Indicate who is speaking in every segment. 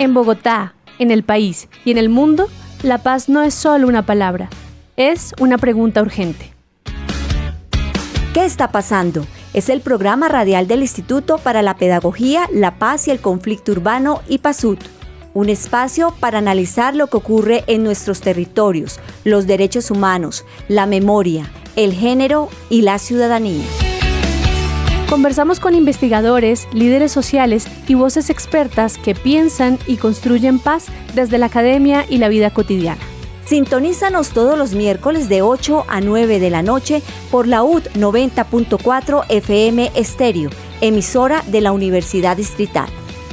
Speaker 1: En Bogotá, en el país y en el mundo, la paz no es solo una palabra, es una pregunta urgente.
Speaker 2: ¿Qué está pasando? Es el programa radial del Instituto para la Pedagogía, la Paz y el Conflicto Urbano, IPASUT. Un espacio para analizar lo que ocurre en nuestros territorios, los derechos humanos, la memoria, el género y la ciudadanía.
Speaker 1: Conversamos con investigadores, líderes sociales y voces expertas que piensan y construyen paz desde la academia y la vida cotidiana.
Speaker 2: Sintonízanos todos los miércoles de 8 a 9 de la noche por la UD 90.4 FM Estéreo, emisora de la Universidad Distrital.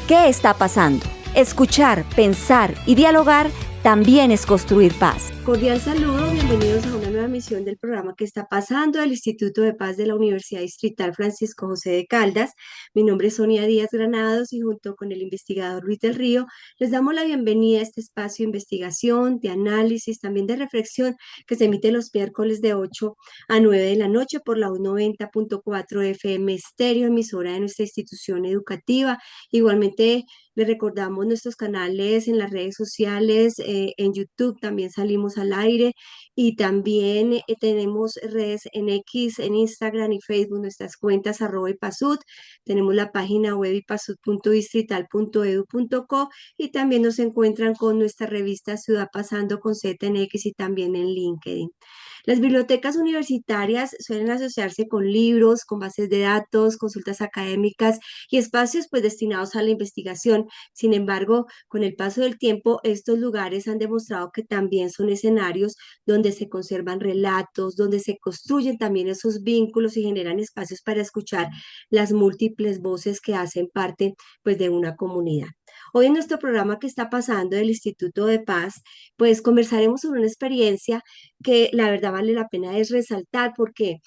Speaker 2: ¿Qué está pasando? Escuchar, pensar y dialogar también es construir paz.
Speaker 3: Cordial saludo, bienvenidos a una nueva emisión del programa que está pasando del Instituto de Paz de la Universidad Distrital Francisco José de Caldas. Mi nombre es Sonia Díaz Granados y junto con el investigador Luis del Río les damos la bienvenida a este espacio de investigación, de análisis, también de reflexión que se emite los miércoles de 8 a 9 de la noche por la 90.4 FM Estéreo, emisora de nuestra institución educativa. Igualmente les recordamos nuestros canales en las redes sociales, en YouTube también salimos al aire y también tenemos redes en X, en Instagram y Facebook, nuestras cuentas @ipasut, tenemos la página web ipasut.distrital.edu.co y también nos encuentran con nuestra revista Ciudad Pasando con Z en X y también en LinkedIn. Las bibliotecas universitarias suelen asociarse con libros, con bases de datos, consultas académicas y espacios pues destinados a la investigación. Sin embargo, con el paso del tiempo, estos lugares han demostrado que también son escenarios donde se conservan relatos, donde se construyen también esos vínculos y generan espacios para escuchar las múltiples voces que hacen parte pues de una comunidad. Hoy en nuestro programa que está pasando del Instituto de Paz, pues conversaremos sobre una experiencia que la verdad vale la pena es resaltar porque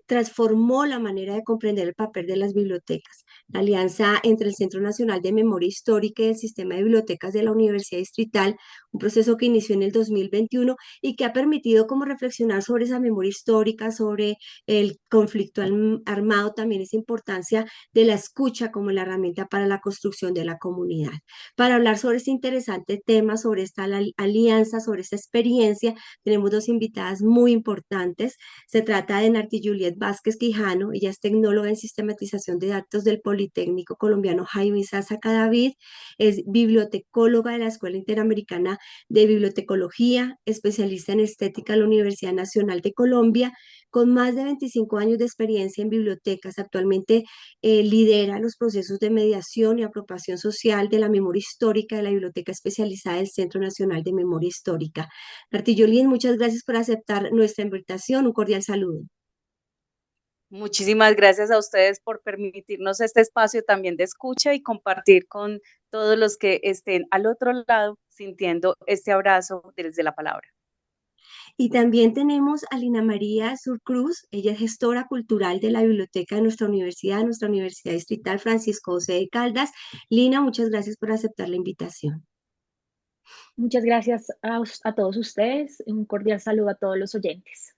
Speaker 3: transformó la manera de comprender el papel de las bibliotecas. La alianza entre el Centro Nacional de Memoria Histórica y el Sistema de Bibliotecas de la Universidad Distrital, un proceso que inició en el 2021 y que ha permitido como reflexionar sobre esa memoria histórica, sobre el conflicto armado, también esa importancia de la escucha como la herramienta para la construcción de la comunidad. Para hablar sobre este interesante tema, sobre esta alianza, sobre esta experiencia, tenemos dos invitadas muy importantes. Se trata de Narti Juliet Vázquez Quijano, ella es tecnóloga en sistematización de datos del Politécnico Colombiano Jaime Sasa Cadavid, es bibliotecóloga de la Escuela Interamericana de Bibliotecología, especialista en estética de la Universidad Nacional de Colombia, con más de 25 años de experiencia en bibliotecas. Actualmente lidera los procesos de mediación y apropiación social de la memoria histórica de la Biblioteca Especializada del Centro Nacional de Memoria Histórica. Narti Juliet, muchas gracias por aceptar nuestra invitación. Un cordial saludo.
Speaker 4: Muchísimas gracias a ustedes por permitirnos este espacio también de escucha y compartir con todos los que estén al otro lado sintiendo este abrazo desde la palabra.
Speaker 3: Y también tenemos a Lina María Surcruz, ella es gestora cultural de la biblioteca de nuestra Universidad Distrital Francisco José de Caldas. Lina, muchas gracias por aceptar la invitación.
Speaker 5: Muchas gracias a todos ustedes. Un cordial saludo a todos los oyentes.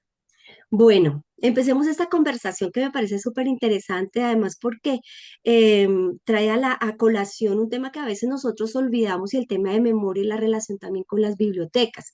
Speaker 3: Bueno, empecemos esta conversación que me parece súper interesante, además porque trae a colación un tema que a veces nosotros olvidamos y el tema de memoria y la relación también con las bibliotecas.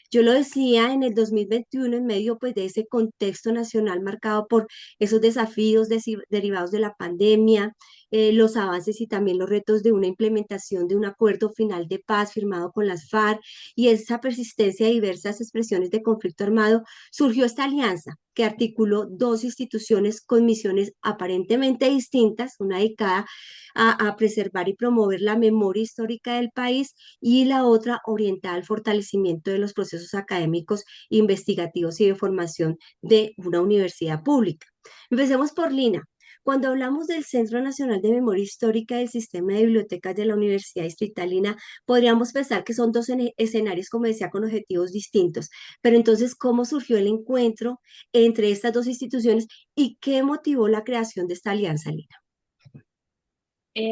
Speaker 3: Yo lo decía en el 2021 en medio pues de ese contexto nacional marcado por esos desafíos derivados de la pandemia, los avances y también los retos de una implementación de un acuerdo final de paz firmado con las FARC y esa persistencia de diversas expresiones de conflicto armado, surgió esta alianza que articuló dos instituciones con misiones aparentemente distintas, una dedicada a preservar y promover la memoria histórica del país y la otra orientada al fortalecimiento de los procesos académicos, investigativos y de formación de una universidad pública. Empecemos por Lina. Cuando hablamos del Centro Nacional de Memoria Histórica del Sistema de Bibliotecas de la Universidad Distritalina, podríamos pensar que son dos escenarios, como decía, con objetivos distintos. Pero entonces, ¿cómo surgió el encuentro entre estas dos instituciones y qué motivó la creación de esta alianza, Lina?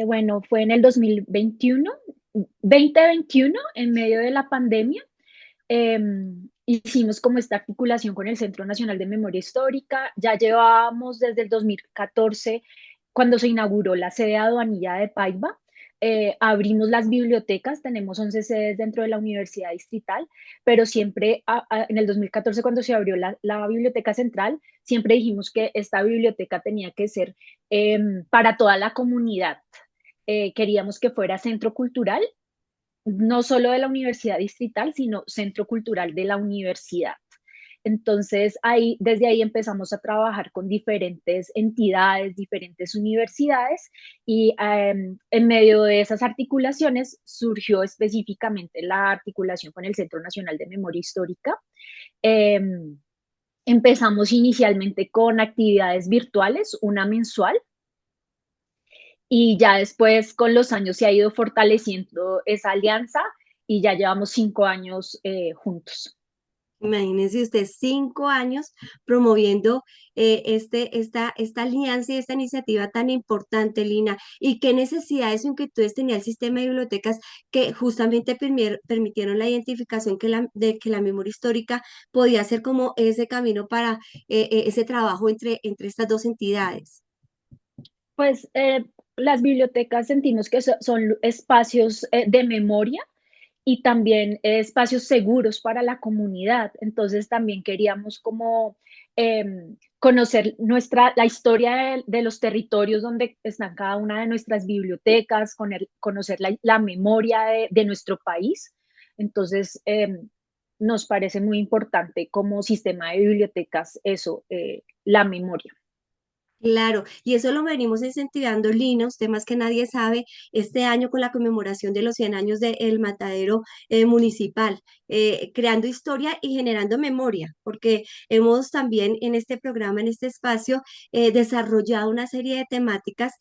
Speaker 5: Bueno, fue en el 2021, en medio de la pandemia. Hicimos como esta articulación con el Centro Nacional de Memoria Histórica. Ya llevábamos desde el 2014, cuando se inauguró la sede aduanilla de Paiva, abrimos las bibliotecas, tenemos 11 sedes dentro de la Universidad Distrital, pero siempre en el 2014 cuando se abrió la Biblioteca Central, siempre dijimos que esta biblioteca tenía que ser para toda la comunidad. Queríamos que fuera centro cultural, no solo de la Universidad Distrital, sino centro cultural de la universidad. Entonces, desde ahí empezamos a trabajar con diferentes entidades, diferentes universidades y en medio de esas articulaciones surgió específicamente la articulación con el Centro Nacional de Memoria Histórica. Empezamos inicialmente con actividades virtuales, una mensual, y ya después con los años se ha ido fortaleciendo esa alianza y ya llevamos 5 años juntos.
Speaker 3: Imagínense usted 5 años promoviendo esta alianza y esta iniciativa tan importante, Lina. ¿Y qué necesidades o inquietudes tenía el sistema de bibliotecas que justamente permitieron la identificación de que la memoria histórica podía ser como ese camino para ese trabajo entre estas dos entidades?
Speaker 5: Pues las bibliotecas sentimos que son espacios de memoria y también espacios seguros para la comunidad. Entonces también queríamos como conocer la historia de los territorios donde están cada una de nuestras bibliotecas, conocer la memoria de nuestro país. Entonces nos parece muy importante como sistema de bibliotecas eso, la memoria.
Speaker 3: Claro, y eso lo venimos incentivando, Lina, usted más que nadie sabe, este año con la conmemoración de los 100 años del matadero municipal, creando historia y generando memoria, porque hemos también en este programa, en este espacio, desarrollado una serie de temáticas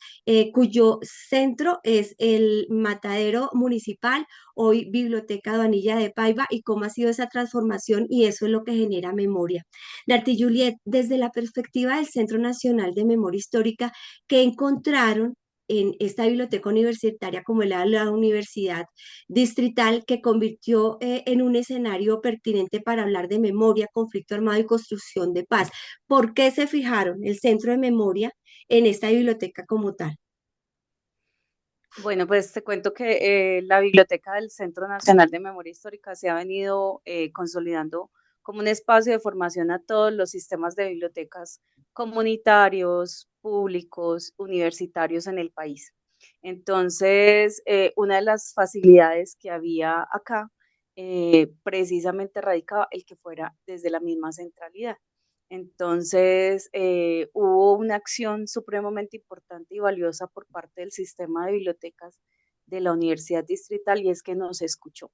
Speaker 3: cuyo centro es el matadero municipal, hoy Biblioteca Aduanilla de Paiva, y cómo ha sido esa transformación, y eso es lo que genera memoria. Darty Juliet, desde la perspectiva del Centro Nacional de Memoria Histórica, ¿qué encontraron en esta biblioteca universitaria como la Universidad Distrital, que convirtió en un escenario pertinente para hablar de memoria, conflicto armado y construcción de paz? ¿Por qué se fijaron el centro de memoria en esta biblioteca como tal?
Speaker 4: Bueno, pues te cuento que la Biblioteca del Centro Nacional de Memoria Histórica se ha venido consolidando como un espacio de formación a todos los sistemas de bibliotecas comunitarios, públicos, universitarios en el país. Entonces, una de las facilidades que había acá precisamente radicaba el que fuera desde la misma centralidad. Entonces, hubo una acción supremamente importante y valiosa por parte del sistema de bibliotecas de la Universidad Distrital, y es que nos escuchó,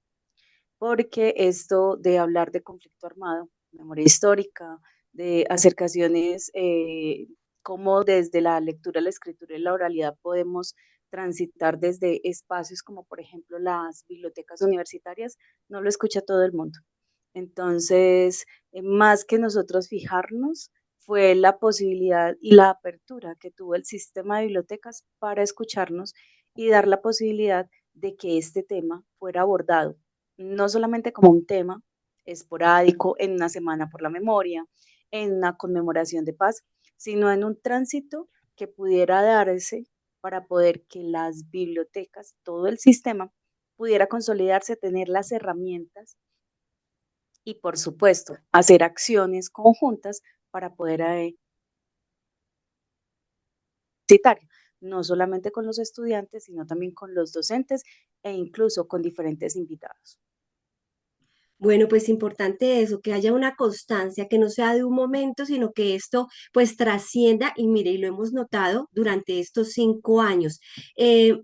Speaker 4: porque esto de hablar de conflicto armado, memoria histórica, de acercaciones, como desde la lectura, la escritura y la oralidad podemos transitar desde espacios como por ejemplo las bibliotecas universitarias, no lo escucha todo el mundo. Entonces, más que nosotros fijarnos, fue la posibilidad y la apertura que tuvo el sistema de bibliotecas para escucharnos y dar la posibilidad de que este tema fuera abordado, no solamente como un tema esporádico en una semana por la memoria, en una conmemoración de paz, sino en un tránsito que pudiera darse para poder que las bibliotecas, todo el sistema, pudiera consolidarse, tener las herramientas y, por supuesto, hacer acciones conjuntas para poder citar, no solamente con los estudiantes, sino también con los docentes e incluso con diferentes invitados.
Speaker 3: Bueno, pues importante eso, que haya una constancia, que no sea de un momento, sino que esto pues trascienda y mire, y lo hemos notado durante estos 5 años.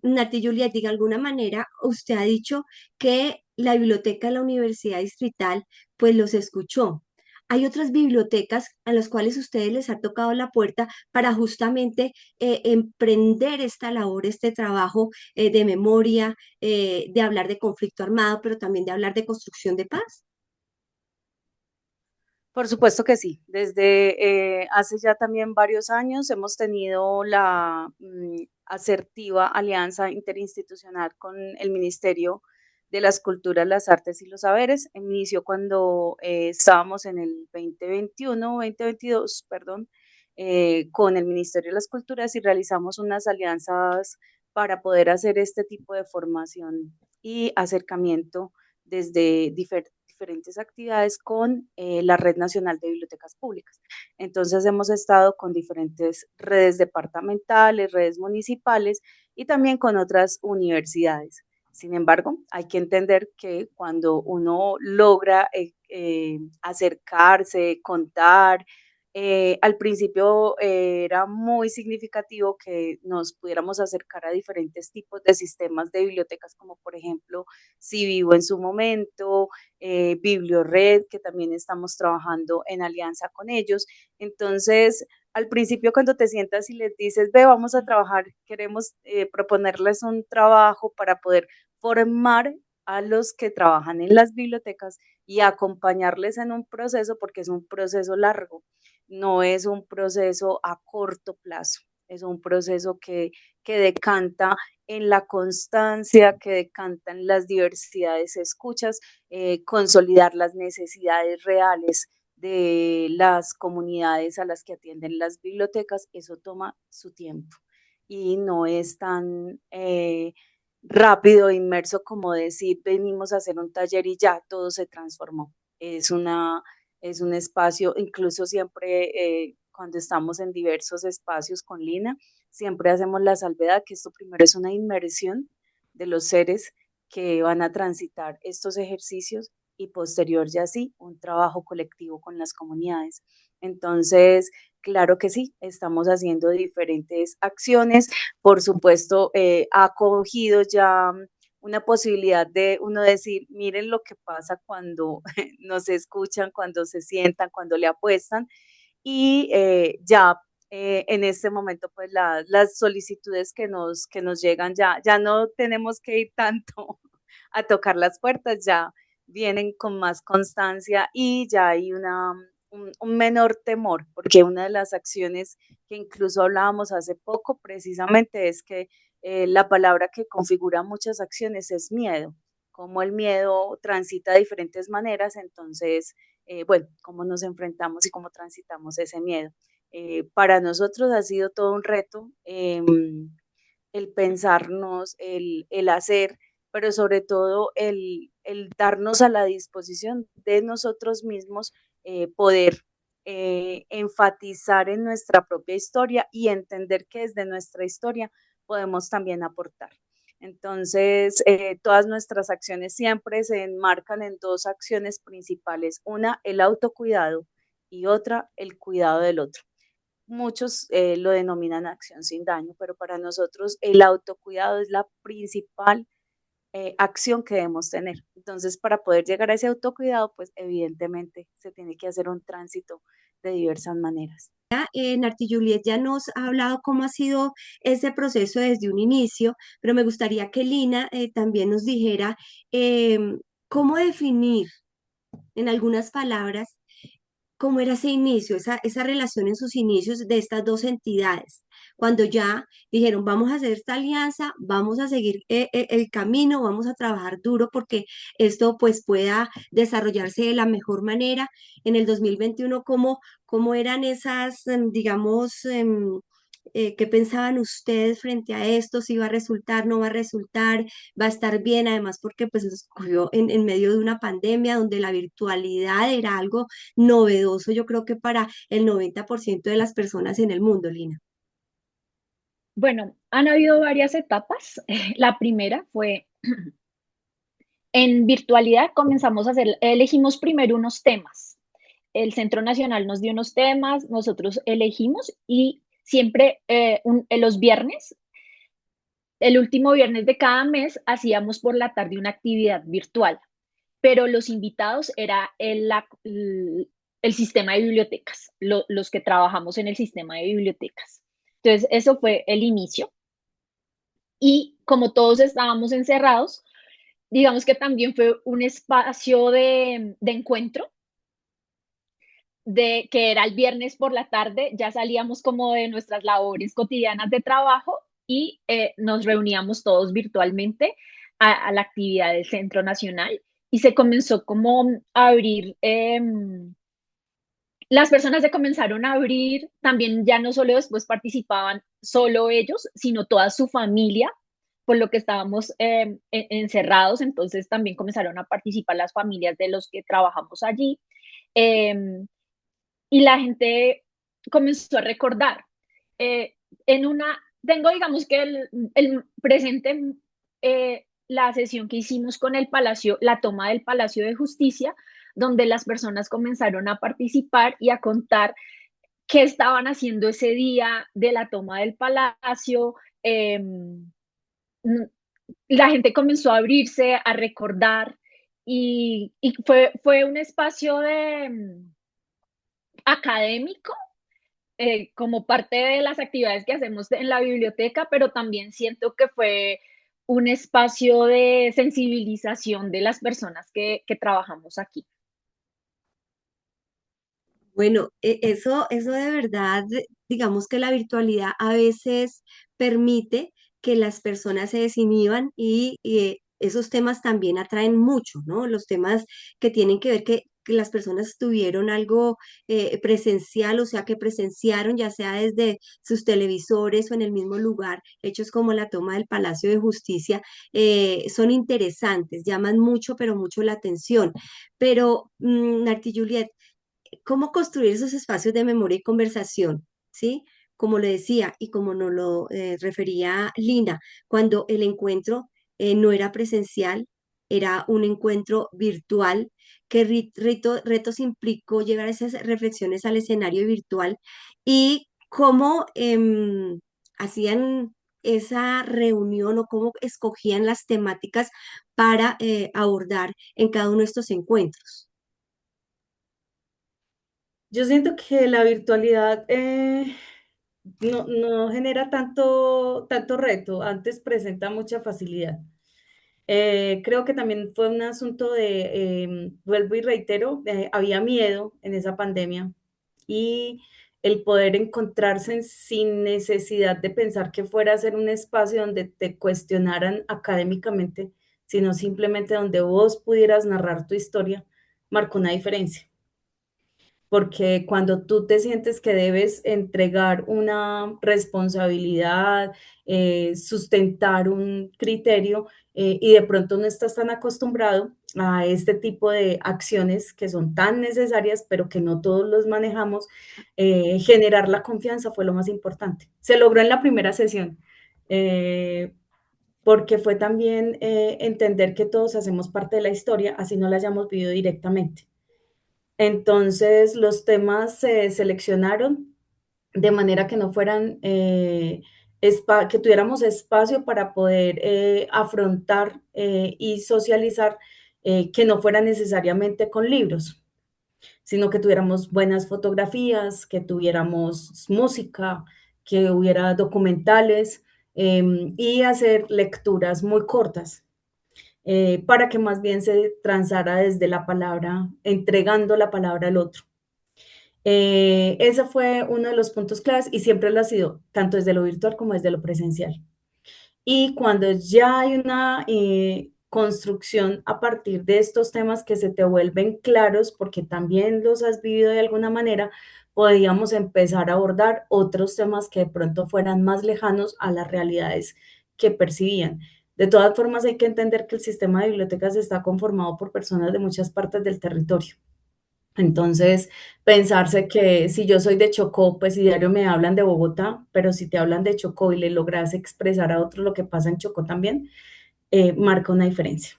Speaker 3: Nati Juliet, de alguna manera usted ha dicho que la biblioteca de la Universidad Distrital pues los escuchó. Hay otras bibliotecas a las cuales ustedes les ha tocado la puerta para justamente emprender esta labor, este trabajo de memoria, de hablar de conflicto armado, pero también de hablar de construcción de paz.
Speaker 4: Por supuesto que sí. Desde hace ya también varios años hemos tenido la asertiva alianza interinstitucional con el Ministerio de las Culturas, las Artes y los Saberes. Inició cuando estábamos en el 2021, 2022, perdón, con el Ministerio de las Culturas, y realizamos unas alianzas para poder hacer este tipo de formación y acercamiento desde diferentes actividades con la Red Nacional de Bibliotecas Públicas. Entonces hemos estado con diferentes redes departamentales, redes municipales y también con otras universidades. Sin embargo, hay que entender que cuando uno logra acercarse, contar, al principio era muy significativo que nos pudiéramos acercar a diferentes tipos de sistemas de bibliotecas, como por ejemplo Civivo en su momento, Bibliored, que también estamos trabajando en alianza con ellos. Entonces, al principio cuando te sientas y les dices, ve, vamos a trabajar, queremos proponerles un trabajo para poder formar a los que trabajan en las bibliotecas y acompañarles en un proceso, porque es un proceso largo, no es un proceso a corto plazo, es un proceso que decanta en la constancia, que decanta en las diversidades escuchas, consolidar las necesidades reales de las comunidades a las que atienden las bibliotecas, eso toma su tiempo y no es tan rápido, inmerso como decir venimos a hacer un taller y ya todo se transformó. Es una, es un espacio, incluso siempre cuando estamos en diversos espacios con Lina, siempre hacemos la salvedad que esto primero es una inmersión de los seres que van a transitar estos ejercicios y posterior ya sí un trabajo colectivo con las comunidades. Entonces, claro que sí, estamos haciendo diferentes acciones. Por supuesto, ha cogido ya una posibilidad de uno decir, miren lo que pasa cuando nos escuchan, cuando se sientan, cuando le apuestan y ya en este momento pues las solicitudes que nos llegan ya no tenemos que ir tanto a tocar las puertas, ya vienen con más constancia y ya hay un menor temor, porque una de las acciones que incluso hablábamos hace poco precisamente es que la palabra que configura muchas acciones es miedo, como el miedo transita de diferentes maneras, entonces, bueno, cómo nos enfrentamos y cómo transitamos ese miedo. Para nosotros ha sido todo un reto el pensarnos, el hacer, pero sobre todo el darnos a la disposición de nosotros mismos poder enfatizar en nuestra propia historia y entender que desde nuestra historia podemos también aportar. Entonces, todas nuestras acciones siempre se enmarcan en dos acciones principales. Una, el autocuidado y otra, el cuidado del otro. Muchos lo denominan acción sin daño, pero para nosotros el autocuidado es la principal acción que debemos tener. Entonces, para poder llegar a ese autocuidado, pues evidentemente se tiene que hacer un tránsito de diversas maneras.
Speaker 3: Narti Juliet ya nos ha hablado cómo ha sido ese proceso desde un inicio, pero me gustaría que Lina también nos dijera cómo definir en algunas palabras cómo era ese inicio, esa relación en sus inicios de estas dos entidades, cuando ya dijeron, vamos a hacer esta alianza, vamos a seguir el camino, vamos a trabajar duro porque esto pues pueda desarrollarse de la mejor manera. En el 2021, ¿cómo eran esas, digamos, qué pensaban ustedes frente a esto? ¿Si va a resultar, no va a resultar, va a estar bien? Además, porque pues nos ocurrió en medio de una pandemia donde la virtualidad era algo novedoso, yo creo que para el 90% de las personas en el mundo, Lina.
Speaker 5: Bueno, han habido varias etapas. La primera fue en virtualidad comenzamos a hacer, elegimos primero unos temas. El Centro Nacional nos dio unos temas, nosotros elegimos y siempre los viernes, el último viernes de cada mes, hacíamos por la tarde una actividad virtual, pero los invitados era el sistema de bibliotecas, los que trabajamos en el sistema de bibliotecas. Entonces, eso fue el inicio. Y como todos estábamos encerrados, digamos que también fue un espacio de encuentro, de que era el viernes por la tarde, ya salíamos como de nuestras labores cotidianas de trabajo y nos reuníamos todos virtualmente a la actividad del Centro Nacional y se comenzó como a abrir, las personas se comenzaron a abrir, también ya no solo después participaban solo ellos, sino toda su familia por lo que estábamos encerrados, entonces también comenzaron a participar las familias de los que trabajamos allí. em, y la gente comenzó a recordar. Eh, tengo, digamos que el presente, la sesión que hicimos con el Palacio, la toma del Palacio de Justicia, donde las personas comenzaron a participar y a contar qué estaban haciendo ese día de la toma del palacio. em, mm, la gente comenzó a abrirse, a recordar, y fue un espacio académico, como parte de las actividades que hacemos en la biblioteca, pero también siento que fue un espacio de sensibilización de las personas que trabajamos aquí.
Speaker 3: Bueno, eso de verdad, digamos que la virtualidad a veces permite que las personas se desinhiban y esos temas también atraen mucho, ¿no? Los temas que tienen que ver que las personas tuvieron algo presencial, o sea, que presenciaron ya sea desde sus televisores o en el mismo lugar, hechos como la toma del Palacio de Justicia, son interesantes, llaman mucho, pero mucho la atención. Pero, Narti Juliet, cómo construir esos espacios de memoria y conversación, ¿sí? Como le decía y como nos lo refería Lina, cuando el encuentro no era presencial, era un encuentro virtual, qué retos implicó llevar esas reflexiones al escenario virtual y cómo hacían esa reunión o cómo escogían las temáticas para abordar en cada uno de estos encuentros.
Speaker 6: Yo siento que la virtualidad no genera tanto reto, antes presenta mucha facilidad. Creo que también fue un asunto de, vuelvo y reitero, había miedo en esa pandemia y el poder encontrarse sin necesidad de pensar que fuera a ser un espacio donde te cuestionaran académicamente, sino simplemente donde vos pudieras narrar tu historia, marcó una diferencia, porque cuando tú te sientes que debes entregar una responsabilidad, sustentar un criterio, y de pronto no estás tan acostumbrado a este tipo de acciones que son tan necesarias, pero que no todos los manejamos, generar la confianza fue lo más importante. Se logró en la primera sesión, eh, porque fue también entender que todos hacemos parte de la historia, así no la hayamos vivido directamente. Entonces, los temas se seleccionaron de manera que no fueran, que tuviéramos espacio para poder afrontar y socializar, que no fuera necesariamente con libros, sino que tuviéramos buenas fotografías, que tuviéramos música, que hubiera documentales, y hacer lecturas muy cortas, para que más bien se transara desde la palabra, entregando la palabra al otro. Ese fue uno de los puntos claves y siempre lo ha sido, tanto desde lo virtual como desde lo presencial. Y cuando ya hay una construcción a partir de estos temas que se te vuelven claros, porque también los has vivido de alguna manera, podíamos empezar a abordar otros temas que de pronto fueran más lejanos a las realidades que percibían. De todas formas, hay que entender que el sistema de bibliotecas está conformado por personas de muchas partes del territorio. Entonces, pensarse que si yo soy de Chocó, pues si diario me hablan de Bogotá, pero si te hablan de Chocó y le logras expresar a otros lo que pasa en Chocó también, marca una diferencia.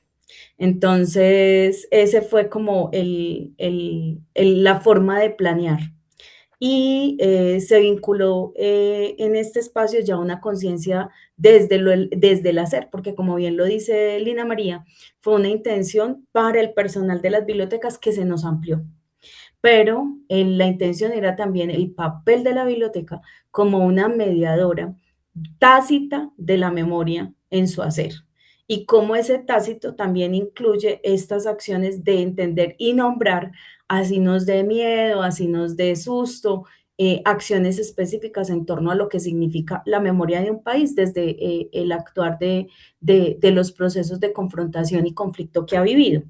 Speaker 6: Entonces, ese fue como la forma de planear. Y se vinculó en este espacio ya una conciencia desde el hacer, porque como bien lo dice Lina María, fue una intención para el personal de las bibliotecas que se nos amplió, pero la intención era también el papel de la biblioteca como una mediadora tácita de la memoria en su hacer. Y cómo ese tácito también incluye estas acciones de entender y nombrar, así nos dé miedo, así nos dé susto, acciones específicas en torno a lo que significa la memoria de un país desde el actuar de los procesos de confrontación y conflicto que ha vivido,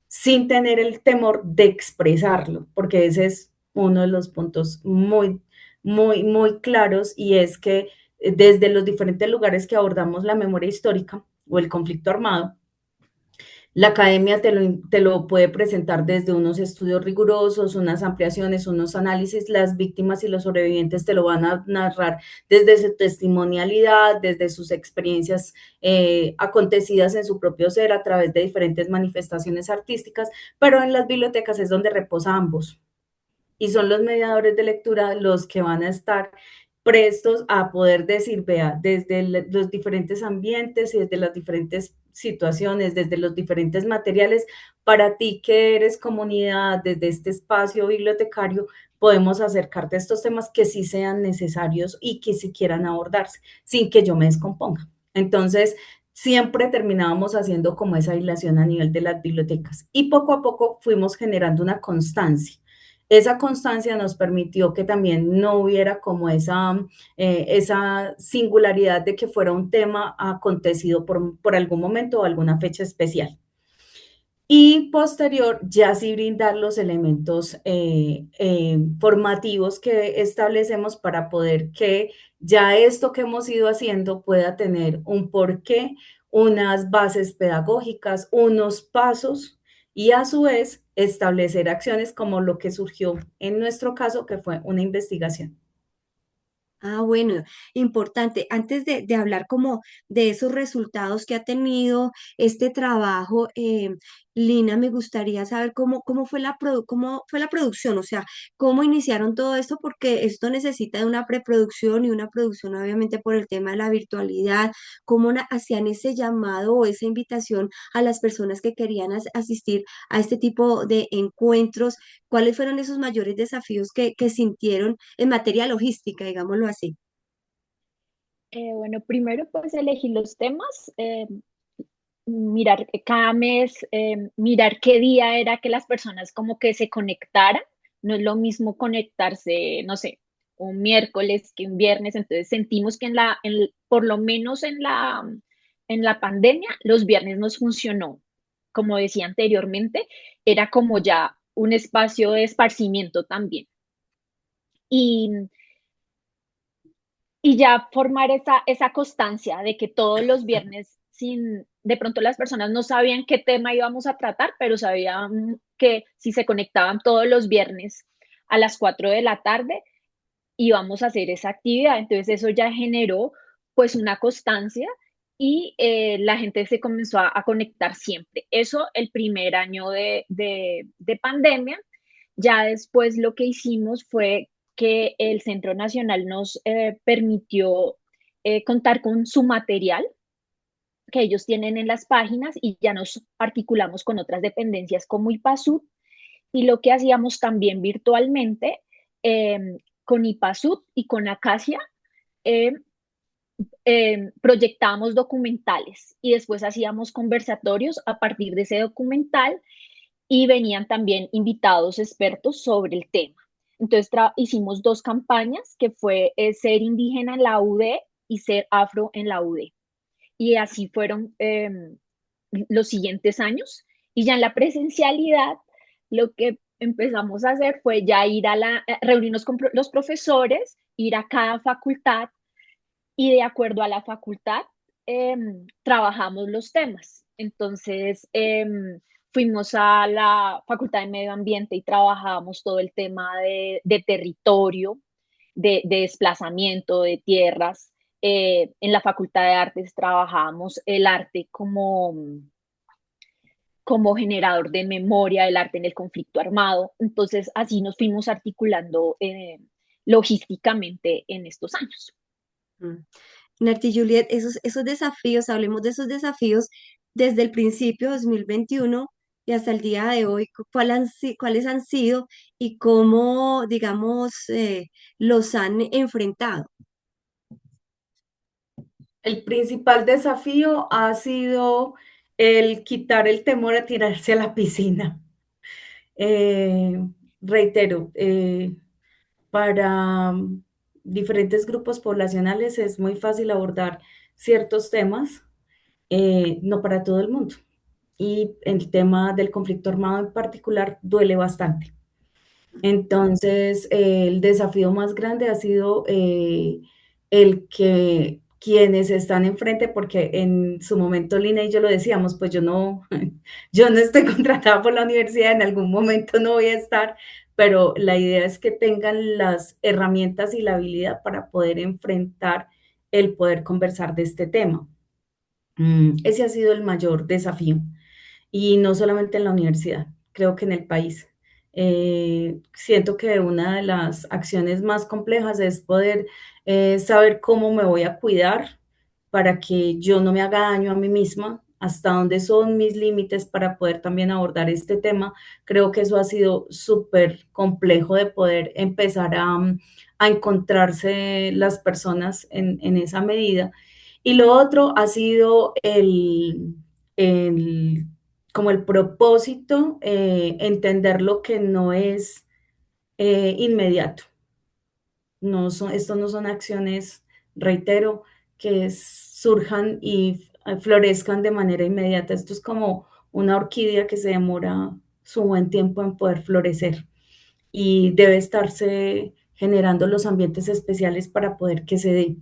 Speaker 6: sin tener el temor de expresarlo, porque ese es uno de los puntos muy claros, y es que desde los diferentes lugares que abordamos la memoria histórica o el conflicto armado, la academia te lo puede presentar desde unos estudios rigurosos, unas ampliaciones, unos análisis. Las víctimas y los sobrevivientes te lo van a narrar desde su testimonialidad, desde sus experiencias acontecidas en su propio ser a través de diferentes manifestaciones artísticas, pero en las bibliotecas es donde reposa ambos. Y son los mediadores de lectura los que van a estar prestos a poder decir, vea, desde los diferentes ambientes y desde las diferentes situaciones, desde los diferentes materiales, para ti que eres comunidad, desde este espacio bibliotecario, podemos acercarte a estos temas que sí sean necesarios y que sí quieran abordarse, sin que yo me descomponga. Entonces, siempre terminábamos haciendo como esa hilación a nivel de las bibliotecas y poco a poco fuimos generando una constancia. Esa constancia nos permitió que también no hubiera como esa singularidad de que fuera un tema acontecido por algún momento o alguna fecha especial. Y posterior, ya sí brindar los elementos formativos que establecemos para poder que ya esto que hemos ido haciendo pueda tener un porqué, unas bases pedagógicas, unos pasos y a su vez establecer acciones como lo que surgió en nuestro caso, que fue una investigación.
Speaker 3: Ah, bueno, importante. Antes de hablar como de esos resultados que ha tenido este trabajo, Lina, me gustaría saber cómo fue cómo fue la producción, o sea, cómo iniciaron todo esto, porque esto necesita de una preproducción y una producción, obviamente, por el tema de la virtualidad, cómo hacían ese llamado o esa invitación a las personas que querían asistir a este tipo de encuentros. ¿Cuáles fueron esos mayores desafíos que sintieron en materia logística, digámoslo así?
Speaker 5: Bueno, primero pues elegir los temas, mirar cada mes, mirar qué día era que las personas como que se conectaran. No es lo mismo conectarse, no sé, un miércoles que un viernes. Entonces sentimos que por lo menos en la pandemia, los viernes nos funcionó. Como decía anteriormente, era como ya un espacio de esparcimiento también. Y y ya formar esa constancia de que todos los viernes, de pronto las personas no sabían qué tema íbamos a tratar, pero sabían que si se conectaban todos los viernes a las 4 de la tarde, íbamos a hacer esa actividad. Entonces eso ya generó pues una constancia y la gente se comenzó a conectar siempre. Eso el primer año de pandemia. Ya después lo que hicimos fue que el Centro Nacional nos permitió contar con su material que ellos tienen en las páginas y ya nos articulamos con otras dependencias como IPASUD y lo que hacíamos también virtualmente eh, con IPASUD y con Acacia, eh, proyectábamos documentales y después hacíamos conversatorios a partir de ese documental y venían también invitados expertos sobre el tema. Entonces hicimos dos campañas que fue ser indígena en la UD y ser afro en la UD. Y así fueron los siguientes años. Y ya en la presencialidad, lo que empezamos a hacer fue ya reunirnos con los profesores, ir a cada facultad y de acuerdo a la facultad trabajamos los temas. Entonces, fuimos a la Facultad de Medio Ambiente y trabajábamos todo el tema de territorio, de desplazamiento de tierras. En la Facultad de Artes trabajábamos el arte como generador de memoria, el arte en el conflicto armado. Entonces, así nos fuimos articulando logísticamente en estos años.
Speaker 3: Mm. Narti Juliet, esos desafíos, hablemos de esos desafíos desde el principio, 2021, y hasta el día de hoy, ¿cuáles han sido y cómo, digamos, los han enfrentado?
Speaker 6: El principal desafío ha sido el quitar el temor a tirarse a la piscina. Eh, Reitero, para diferentes grupos poblacionales es muy fácil abordar ciertos temas, no para todo el mundo. Y el tema del conflicto armado en particular duele bastante. Entonces, el desafío más grande ha sido el que quienes están enfrente, porque en su momento Lina y yo lo decíamos, pues yo no, yo no estoy contratada por la universidad, en algún momento no voy a estar, pero la idea es que tengan las herramientas y la habilidad para poder enfrentar el poder conversar de este tema. Ese ha sido el mayor desafío y no solamente en la universidad, creo que en el país. Siento que una de las acciones más complejas es poder saber cómo me voy a cuidar para que yo no me haga daño a mí misma, hasta dónde son mis límites para poder también abordar este tema. Creo que eso ha sido súper complejo de poder empezar a encontrarse las personas en esa medida. Y lo otro ha sido el como el propósito, entender lo que no es inmediato. No son, esto no son acciones, reitero, que surjan y florezcan de manera inmediata. Esto es como una orquídea que se demora su buen tiempo en poder florecer y debe estarse generando los ambientes especiales para poder que se dé.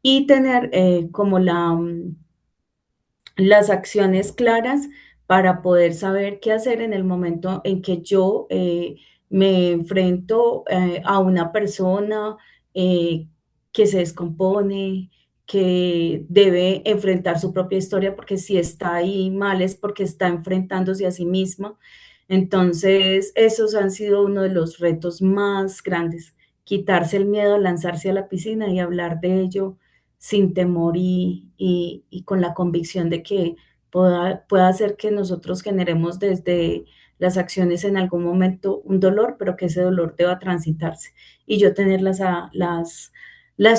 Speaker 6: Y tener como las acciones claras para poder saber qué hacer en el momento en que yo me enfrento a una persona eh, que se descompone, que debe enfrentar su propia historia, porque si está ahí mal es porque está enfrentándose a sí misma. Entonces, esos han sido uno de los retos más grandes, quitarse el miedo, lanzarse a la piscina y hablar de ello sin temor y con la convicción de que pueda hacer que nosotros generemos desde las acciones en algún momento un dolor, pero que ese dolor deba transitarse. Y yo tener las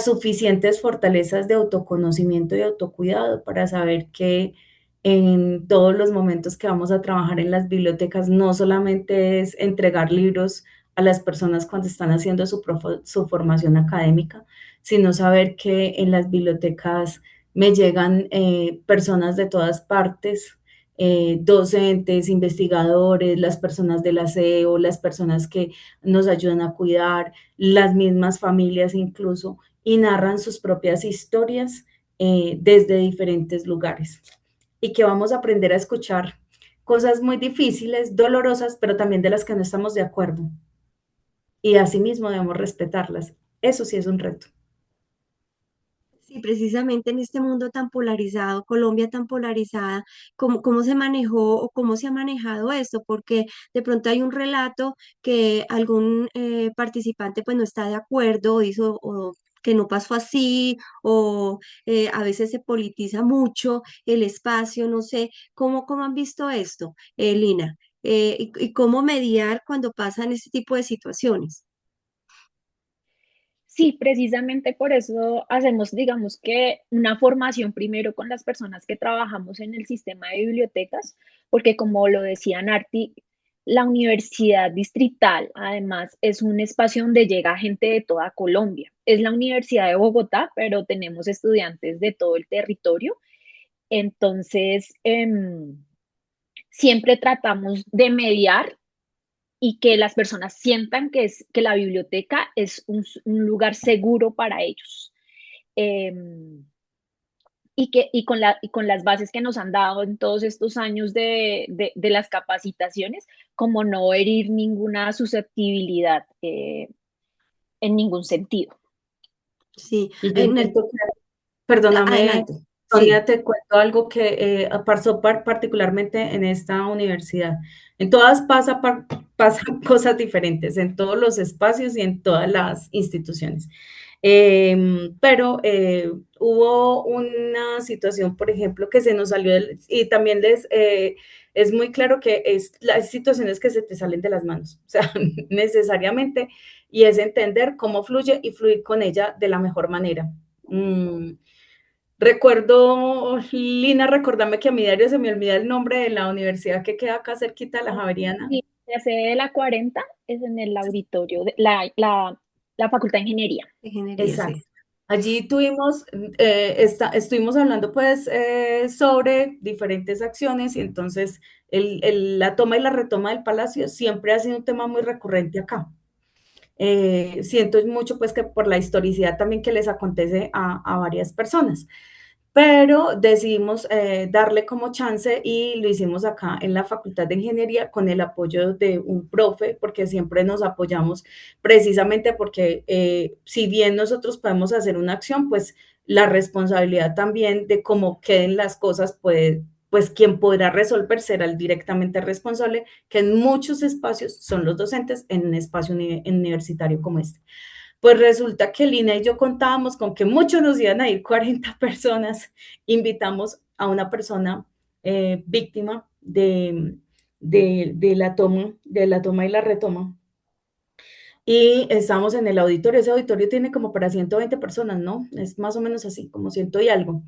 Speaker 6: suficientes fortalezas de autoconocimiento y autocuidado para saber que en todos los momentos que vamos a trabajar en las bibliotecas no solamente es entregar libros a las personas cuando están haciendo su formación académica, sino saber que en las bibliotecas me llegan personas de todas partes, docentes, investigadores, las personas del aseo, las personas que nos ayudan a cuidar, las mismas familias incluso, y narran sus propias historias desde diferentes lugares. Y que vamos a aprender a escuchar cosas muy difíciles, dolorosas, pero también de las que no estamos de acuerdo. Y asimismo debemos respetarlas. Eso sí es un reto.
Speaker 3: Sí, precisamente en este mundo tan polarizado, Colombia tan polarizada, ¿cómo se manejó o cómo se ha manejado esto? Porque de pronto hay un relato que algún participante pues no está de acuerdo, hizo o que no pasó así, o a veces se politiza mucho el espacio, no sé, ¿cómo han visto esto, Lina? Y cómo mediar cuando pasan este tipo de situaciones.
Speaker 5: Sí, precisamente por eso hacemos, digamos que una formación primero con las personas que trabajamos en el sistema de bibliotecas, porque como lo decía Narti, la universidad distrital además es un espacio donde llega gente de toda Colombia. Es la Universidad de Bogotá, pero tenemos estudiantes de todo el territorio. Entonces, siempre tratamos de mediar y que las personas sientan que la biblioteca es un lugar seguro para ellos. Eh, y con las bases que nos han dado en todos estos años de las capacitaciones, como no herir ninguna susceptibilidad en ningún sentido.
Speaker 3: Sí,
Speaker 6: Y yo siento que, perdóname,
Speaker 3: adelante.
Speaker 6: Sonia,
Speaker 3: Sí.
Speaker 6: te cuento algo que pasó particularmente en esta universidad. En todas pasan cosas diferentes, en todos los espacios y en todas las instituciones. Pero hubo una situación, por ejemplo, que se nos salió y también es muy claro que es las situaciones que se te salen de las manos, o sea, necesariamente, y es entender cómo fluye y fluir con ella de la mejor manera. Recuerdo, Lina, recordame que a mi diario se me olvida el nombre de la universidad que queda acá cerquita de la Javeriana.
Speaker 5: Sí, la sede de la 40 es en el auditorio de la Facultad de Ingeniería.
Speaker 3: Ingeniería,
Speaker 6: Exacto.
Speaker 3: sí.
Speaker 6: Allí estuvimos hablando pues sobre diferentes acciones y entonces la toma y la retoma del palacio siempre ha sido un tema muy recurrente acá. Siento mucho pues que por la historicidad también que les acontece a varias personas, pero decidimos darle como chance y lo hicimos acá en la Facultad de Ingeniería con el apoyo de un profe, porque siempre nos apoyamos precisamente porque si bien nosotros podemos hacer una acción, pues la responsabilidad también de cómo queden las cosas, pues quien podrá resolver será el directamente responsable, que en muchos espacios son los docentes en un espacio universitario como este. Pues resulta que Lina y yo contábamos con que muchos nos iban a ir 40 personas. Invitamos a una persona víctima de la toma y la retoma. Y estamos en el auditorio. Ese auditorio tiene como para 120 personas, ¿no? Es más o menos así, como 100 y algo.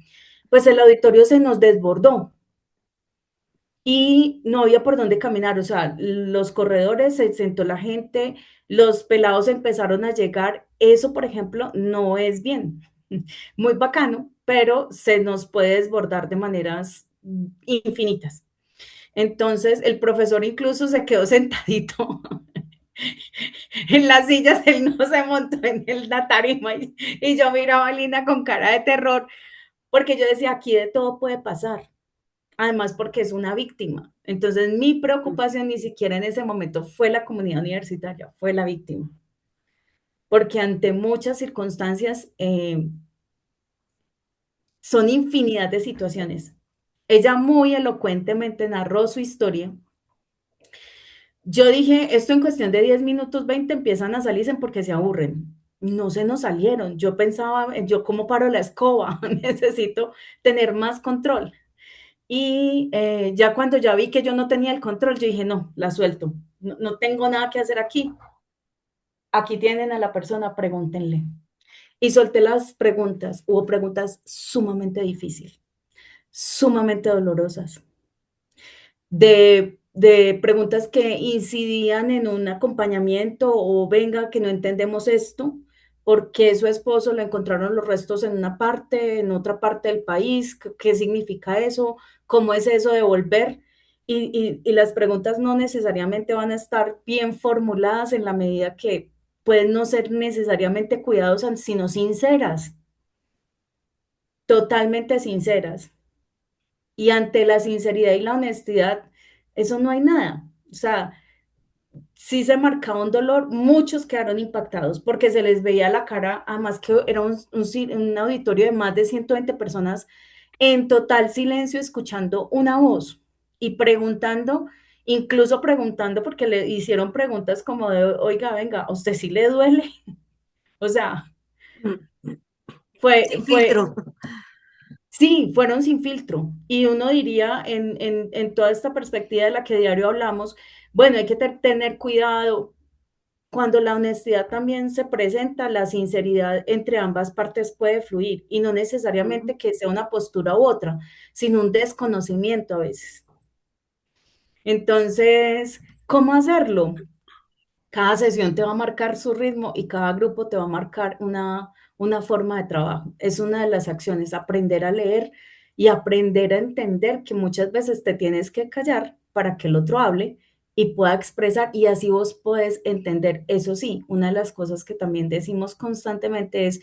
Speaker 6: Pues el auditorio se nos desbordó y no había por dónde caminar, o sea, los corredores, se sentó la gente, los pelados empezaron a llegar, eso, por ejemplo, no es bien, muy bacano, pero se nos puede desbordar de maneras infinitas. Entonces, el profesor incluso se quedó sentadito en las sillas, él no se montó en la tarima y yo miraba a Lina con cara de terror, porque yo decía, aquí de todo puede pasar. Además porque es una víctima. Entonces mi preocupación ni siquiera en ese momento fue la comunidad universitaria, fue la víctima. Porque ante muchas circunstancias son infinidad de situaciones. Ella muy elocuentemente narró su historia. Yo dije, esto en cuestión de 10 minutos, 20 empiezan a salirse porque se aburren. No se nos salieron. Yo pensaba, yo como paro la escoba, necesito tener más control. Y ya cuando ya vi que yo no tenía el control, yo dije, no, la suelto. No, no tengo nada que hacer aquí. Aquí tienen a la persona, pregúntenle. Y solté las preguntas. Hubo preguntas sumamente difíciles, sumamente dolorosas, de preguntas que incidían en un acompañamiento o venga, que no entendemos esto, porque su esposo lo encontraron los restos en una parte, en otra parte del país, qué significa eso, cómo es eso de volver. Y las preguntas no necesariamente van a estar bien formuladas en la medida que pueden no ser necesariamente cuidadosas, sino sinceras, totalmente sinceras. Y ante la sinceridad y la honestidad, eso no hay nada. O sea, sí se marcaba un dolor, muchos quedaron impactados porque se les veía la cara, además que era un auditorio de más de 120 personas en total silencio, escuchando una voz y preguntando, incluso preguntando porque le hicieron preguntas como de, oiga, venga, ¿a usted sí le duele? O sea, fue,
Speaker 3: Sin
Speaker 6: fue,
Speaker 3: filtro.
Speaker 6: sí, fueron sin filtro. Y uno diría en toda esta perspectiva de la que diario hablamos, bueno, hay que tener cuidado. Cuando la honestidad también se presenta, la sinceridad entre ambas partes puede fluir y no necesariamente que sea una postura u otra, sino un desconocimiento a veces. Entonces, ¿cómo hacerlo? Cada sesión te va a marcar su ritmo y cada grupo te va a marcar una forma de trabajo. Es una de las acciones, aprender a leer y aprender a entender que muchas veces te tienes que callar para que el otro hable y pueda expresar y así vos puedes entender. Eso sí, una de las cosas que también decimos constantemente es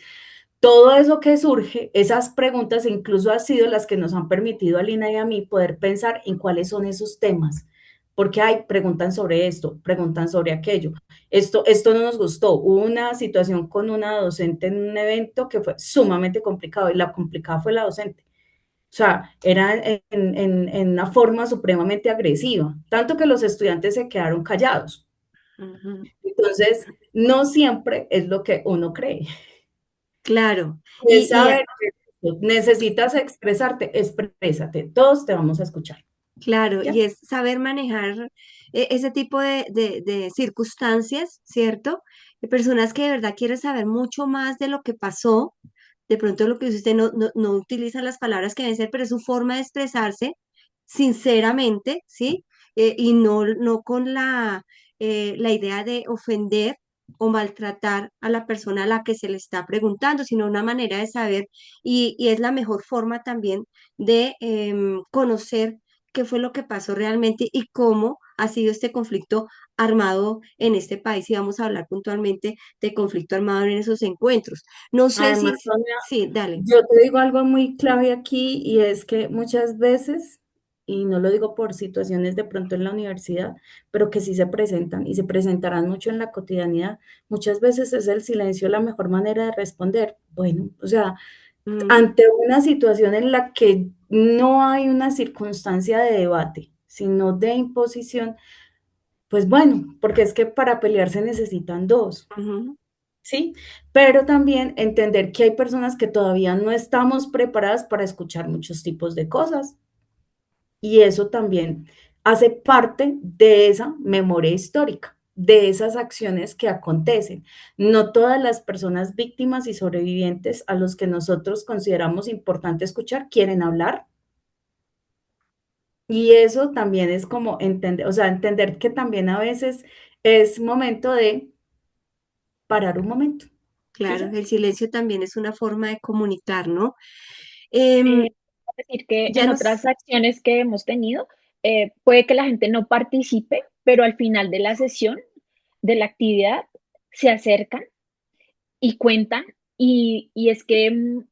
Speaker 6: todo eso que surge, esas preguntas incluso han sido las que nos han permitido a Lina y a mí poder pensar en cuáles son esos temas. Porque hay, preguntan sobre esto, preguntan sobre aquello. Esto no nos gustó. Hubo una situación con una docente en un evento que fue sumamente complicado y la complicada fue la docente. O sea, era en una forma supremamente agresiva, tanto que los estudiantes se quedaron callados. Entonces, no siempre es lo que uno cree.
Speaker 3: Claro.
Speaker 6: Es
Speaker 3: Y
Speaker 6: saber que necesitas expresarte, exprésate, todos te vamos a escuchar.
Speaker 3: claro,
Speaker 6: ¿Ya?
Speaker 3: y es saber manejar ese tipo de circunstancias, ¿cierto? De personas que de verdad quieren saber mucho más de lo que pasó. De pronto lo que dice usted no utiliza las palabras que deben ser, pero es su forma de expresarse sinceramente, ¿sí? Y no con la idea de ofender o maltratar a la persona a la que se le está preguntando, sino una manera de saber y es la mejor forma también de conocer qué fue lo que pasó realmente y cómo ha sido este conflicto armado en este país y vamos a hablar puntualmente de conflicto armado en esos encuentros. No sé
Speaker 6: Además,
Speaker 3: si,
Speaker 6: Sonia,
Speaker 3: sí, dale.
Speaker 6: yo te digo algo muy clave aquí y es que muchas veces, y no lo digo por situaciones de pronto en la universidad, pero que sí se presentan y se presentarán mucho en la cotidianidad, muchas veces es el silencio la mejor manera de responder. Bueno, o sea,
Speaker 3: Mm,
Speaker 6: ante una situación en la que no hay una circunstancia de debate, sino de imposición, pues bueno, porque es que para pelear se necesitan dos.
Speaker 3: ujú.
Speaker 6: ¿Sí? Pero también entender que hay personas que todavía no estamos preparadas para escuchar muchos tipos de cosas y eso también hace parte de esa memoria histórica, de esas acciones que acontecen. No todas las personas víctimas y sobrevivientes a los que nosotros consideramos importante escuchar quieren hablar y eso también es como entender, o sea, entender que también a veces es momento de parar un momento y
Speaker 3: Claro,
Speaker 6: ya.
Speaker 3: el silencio también es una forma de comunicar, ¿no?
Speaker 5: Eh,
Speaker 3: Em,
Speaker 5: decir que
Speaker 3: ya
Speaker 5: en
Speaker 3: nos,
Speaker 5: otras acciones que hemos tenido, puede que la gente no participe, pero al final de la sesión, de la actividad, se acercan y cuentan, y es que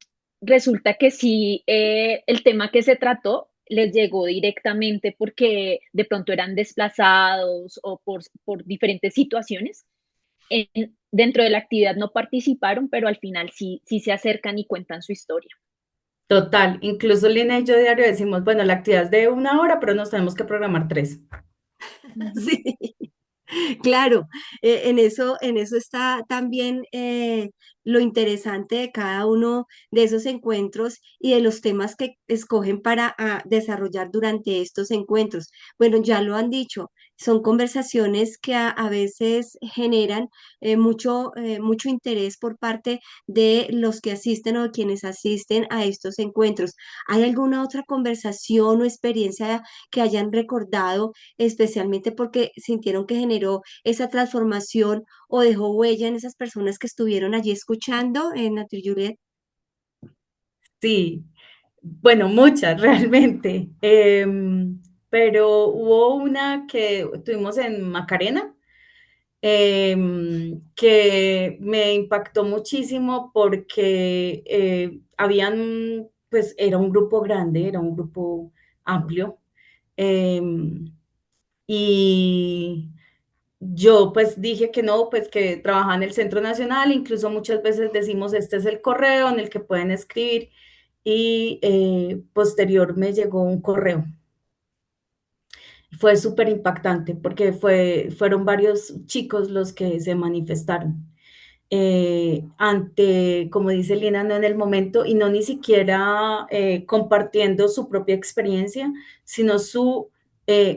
Speaker 5: resulta que sí, el tema que se trató les llegó directamente porque de pronto eran desplazados o por diferentes situaciones. Dentro de la actividad no participaron, pero al final sí, sí se acercan y cuentan su historia.
Speaker 6: Total, incluso Lina y yo diario decimos, bueno, la actividad es de 1 hora, pero nos tenemos que programar 3.
Speaker 5: Ujú.
Speaker 3: sí. Claro, en eso está también lo interesante de cada uno de esos encuentros y de los temas que escogen para desarrollar durante estos encuentros. Bueno, ya lo han dicho, son conversaciones que a veces generan mucho interés por parte de los que asisten o de quienes asisten a estos encuentros. ¿Hay alguna otra conversación o experiencia que hayan recordado, especialmente porque sintieron que generó esa transformación o dejó huella en esas personas que estuvieron allí escuchando en Nati Juliet?
Speaker 6: Sí, bueno, muchas realmente, pero hubo una que tuvimos en Macarena, que me impactó muchísimo porque habían, pues era un grupo grande, era un grupo amplio, em, y yo pues dije que no, pues que trabajaba en el Centro Nacional, incluso muchas veces decimos este es el correo en el que pueden escribir y posterior me llegó un correo. Fue súper impactante porque fueron varios chicos los que se manifestaron ante, como dice Lina, no en el momento y no ni siquiera compartiendo su propia experiencia, sino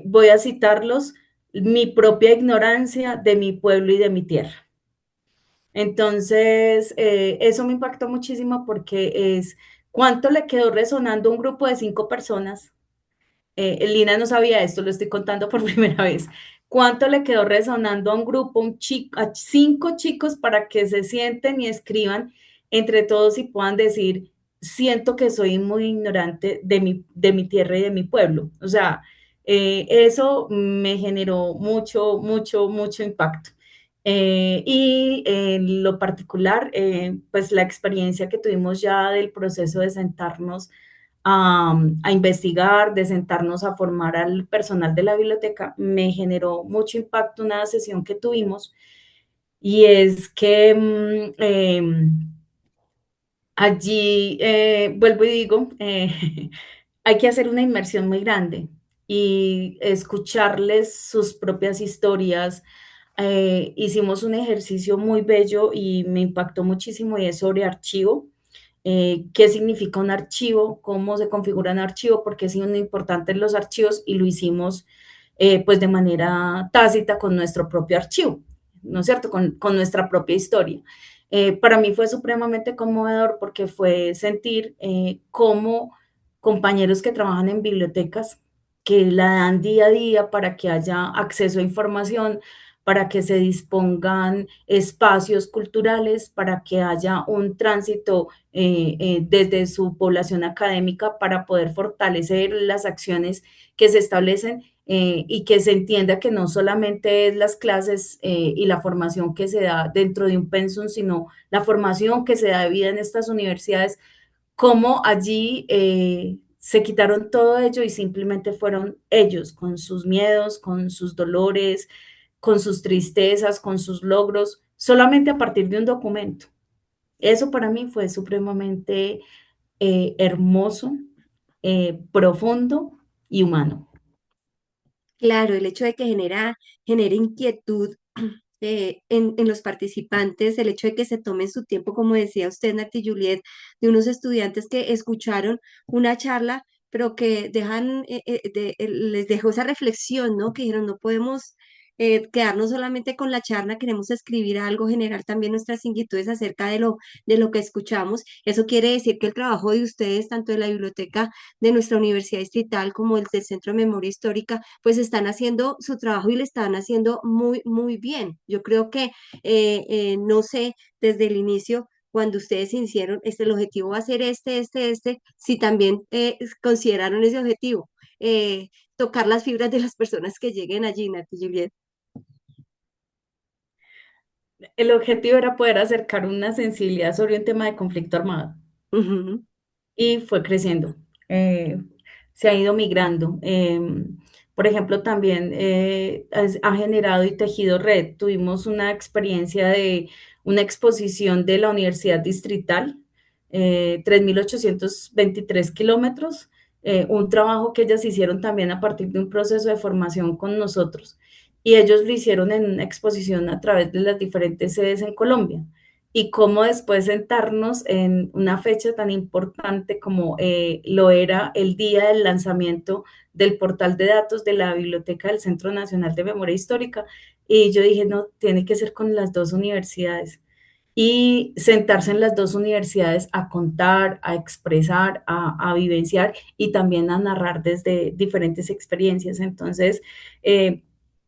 Speaker 6: voy a citarlos, mi propia ignorancia de mi pueblo y de mi tierra. Entonces, eso me impactó muchísimo porque es cuánto le quedó resonando a un grupo de 5 personas. Lina no sabía esto, lo estoy contando por primera vez. ¿Cuánto le quedó resonando a un grupo, a 5 chicos para que se sienten y escriban entre todos y puedan decir, siento que soy muy ignorante de mi tierra y de mi pueblo? O sea, eso me generó mucho, mucho, mucho impacto. Y en lo particular, pues la experiencia que tuvimos ya del proceso de sentarnos a investigar, de sentarnos a formar al personal de la biblioteca, me generó mucho impacto una sesión que tuvimos y es que allí, vuelvo y digo, hay que hacer una inmersión muy grande y escucharles sus propias historias. Hicimos un ejercicio muy bello y me impactó muchísimo y es sobre archivo. Qué significa un archivo, cómo se configura un archivo, porque es importante en los archivos y lo hicimos pues de manera tácita con nuestro propio archivo, ¿no es cierto? Con nuestra propia historia. Para mí fue supremamente conmovedor porque fue sentir cómo compañeros que trabajan en bibliotecas, que la dan día a día para que haya acceso a información, para que se dispongan espacios culturales, para que haya un tránsito desde su población académica para poder fortalecer las acciones que se establecen, y que se entienda que no solamente es las clases y la formación que se da dentro de un pensum, sino la formación que se da de vida en estas universidades, cómo allí se quitaron todo ello y simplemente fueron ellos, con sus miedos, con sus dolores, con sus tristezas, con sus logros, solamente a partir de un documento. Eso para mí fue supremamente hermoso, profundo y humano.
Speaker 3: Claro, el hecho de que genere inquietud en los participantes, el hecho de que se tomen su tiempo, como decía usted, Nati Juliet, de unos estudiantes que escucharon una charla, pero que les dejó esa reflexión, ¿no? Que dijeron, no podemos quedarnos solamente con la charla, queremos escribir algo, generar también nuestras inquietudes acerca de lo que escuchamos. Eso quiere decir que el trabajo de ustedes, tanto de la biblioteca de nuestra Universidad Distrital como el del Centro de Memoria Histórica, pues están haciendo su trabajo y le están haciendo muy, muy bien. Yo creo que, no sé, desde el inicio, cuando ustedes hicieron, el objetivo va a ser si también consideraron ese objetivo, tocar las fibras de las personas que lleguen allí, Nati Juliet.
Speaker 6: El objetivo era poder acercar una sensibilidad sobre un tema de conflicto armado
Speaker 3: Ujú.
Speaker 6: y fue creciendo. Eh, Se ha ido migrando. Por ejemplo, también ha generado y tejido red. Tuvimos una experiencia de una exposición de la Universidad Distrital, 3.823 kilómetros, un trabajo que ellas hicieron también a partir de un proceso de formación con nosotros. Y ellos lo hicieron en una exposición a través de las diferentes sedes en Colombia y cómo después sentarnos en una fecha tan importante como lo era el día del lanzamiento del portal de datos de la Biblioteca del Centro Nacional de Memoria Histórica. Y yo dije, no, tiene que ser con las dos universidades. Y sentarse en las dos universidades a contar, a expresar, a vivenciar y también a narrar desde diferentes experiencias. Entonces,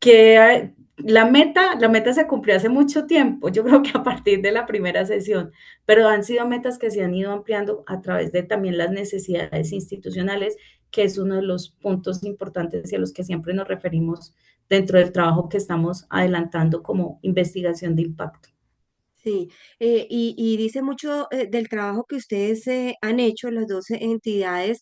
Speaker 6: que la meta se cumplió hace mucho tiempo, yo creo que a partir de la primera sesión, pero han sido metas que se han ido ampliando a través de también las necesidades institucionales, que es uno de los puntos importantes y a los que siempre nos referimos dentro del trabajo que estamos adelantando como investigación de impacto.
Speaker 3: Sí, y dice mucho del trabajo que ustedes han hecho, las dos entidades,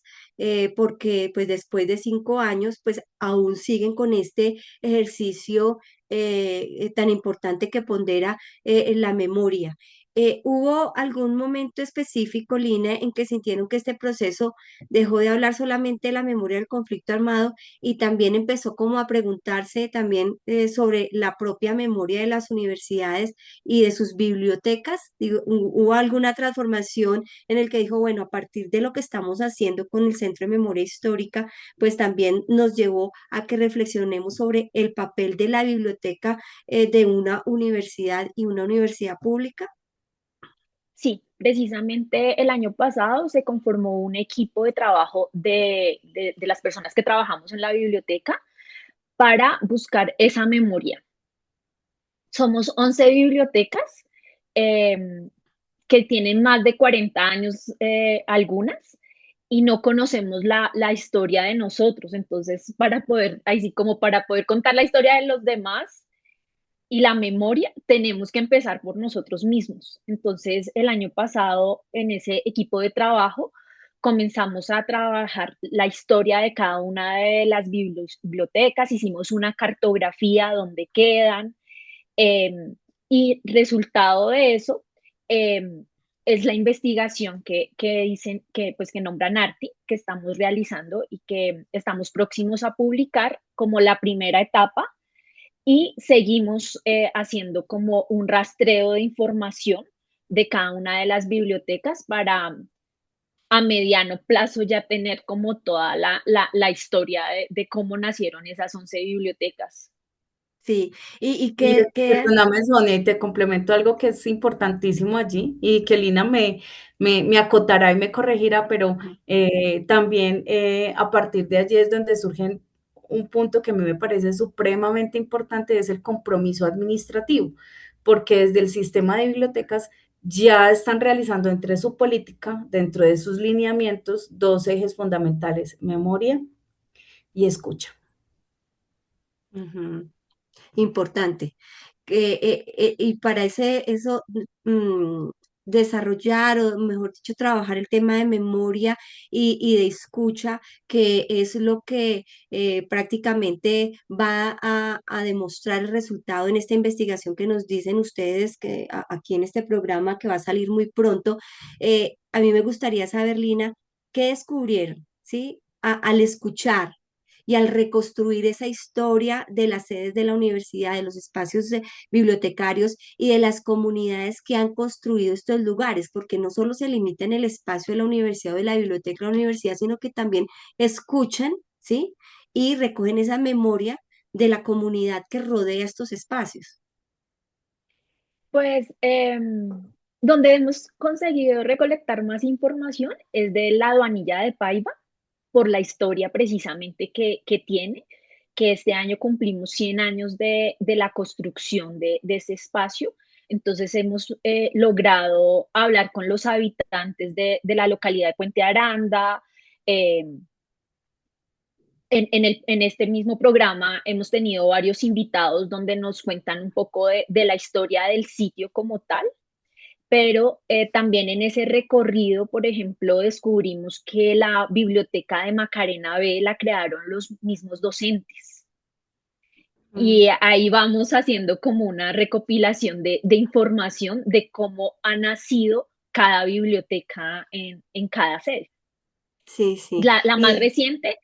Speaker 3: porque pues después de 5 años, pues aún siguen con este ejercicio tan importante que pondera la memoria. ¿Hubo algún momento específico, Lina, en que sintieron que este proceso dejó de hablar solamente de la memoria del conflicto armado y también empezó como a preguntarse también sobre la propia memoria de las universidades y de sus bibliotecas? Digo, ¿hubo alguna transformación en el que dijo, bueno, a partir de lo que estamos haciendo con el Centro de Memoria Histórica, pues también nos llevó a que reflexionemos sobre el papel de la biblioteca de una universidad y una universidad pública?
Speaker 5: Sí, precisamente el año pasado se conformó un equipo de trabajo de las personas que trabajamos en la biblioteca para buscar esa memoria. Somos 11 bibliotecas em, que tienen más de 40 años algunas y no conocemos la historia de nosotros. Entonces, para poder, así como para poder contar la historia de los demás y la memoria, tenemos que empezar por nosotros mismos. Entonces, el año pasado, en ese equipo de trabajo, comenzamos a trabajar la historia de cada una de las bibliotecas, hicimos una cartografía donde quedan, eh, y resultado de eso eh, es la investigación que dicen pues, que nombra NARTI, que estamos realizando y que estamos próximos a publicar como la primera etapa y seguimos haciendo como un rastreo de información de cada una de las bibliotecas para a mediano plazo ya tener como toda la historia de cómo nacieron esas 11 bibliotecas.
Speaker 3: Sí, y
Speaker 6: Y
Speaker 3: que
Speaker 6: perdóname, Sonia, y te complemento algo que es importantísimo allí y que Lina me acotará y me corregirá, pero también a partir de allí es donde surge un punto que a mí me parece supremamente importante, es el compromiso administrativo, porque desde el sistema de bibliotecas ya están realizando entre su política, dentro de sus lineamientos, dos ejes fundamentales, memoria y escucha.
Speaker 3: Ujú. Importante. Y para eso, mm, desarrollar o, mejor dicho, trabajar el tema de memoria y de escucha, que es lo que prácticamente va a demostrar el resultado en esta investigación que nos dicen ustedes que aquí en este programa que va a salir muy pronto. A mí me gustaría saber, Lina, ¿qué descubrieron, sí? Al escuchar y al reconstruir esa historia de las sedes de la universidad, de los espacios bibliotecarios y de las comunidades que han construido estos lugares, porque no solo se limita en el espacio de la universidad o de la biblioteca de la universidad, sino que también escuchan, ¿sí? Y recogen esa memoria de la comunidad que rodea estos espacios.
Speaker 5: Pues, donde hemos conseguido recolectar más información es de la Aduanilla de Paiva, por la historia precisamente que tiene, que este año cumplimos 100 años de la construcción de ese espacio. Entonces hemos logrado hablar con los habitantes de la localidad de Puente Aranda. eh, en este mismo programa hemos tenido varios invitados donde nos cuentan un poco de la historia del sitio como tal, pero también en ese recorrido, por ejemplo, descubrimos que la biblioteca de Macarena B la crearon los mismos docentes.
Speaker 3: Mm.
Speaker 5: Y ahí vamos haciendo como una recopilación de información de cómo ha nacido cada biblioteca en cada sede.
Speaker 3: Sí, sí.
Speaker 5: La más
Speaker 3: Y
Speaker 5: reciente,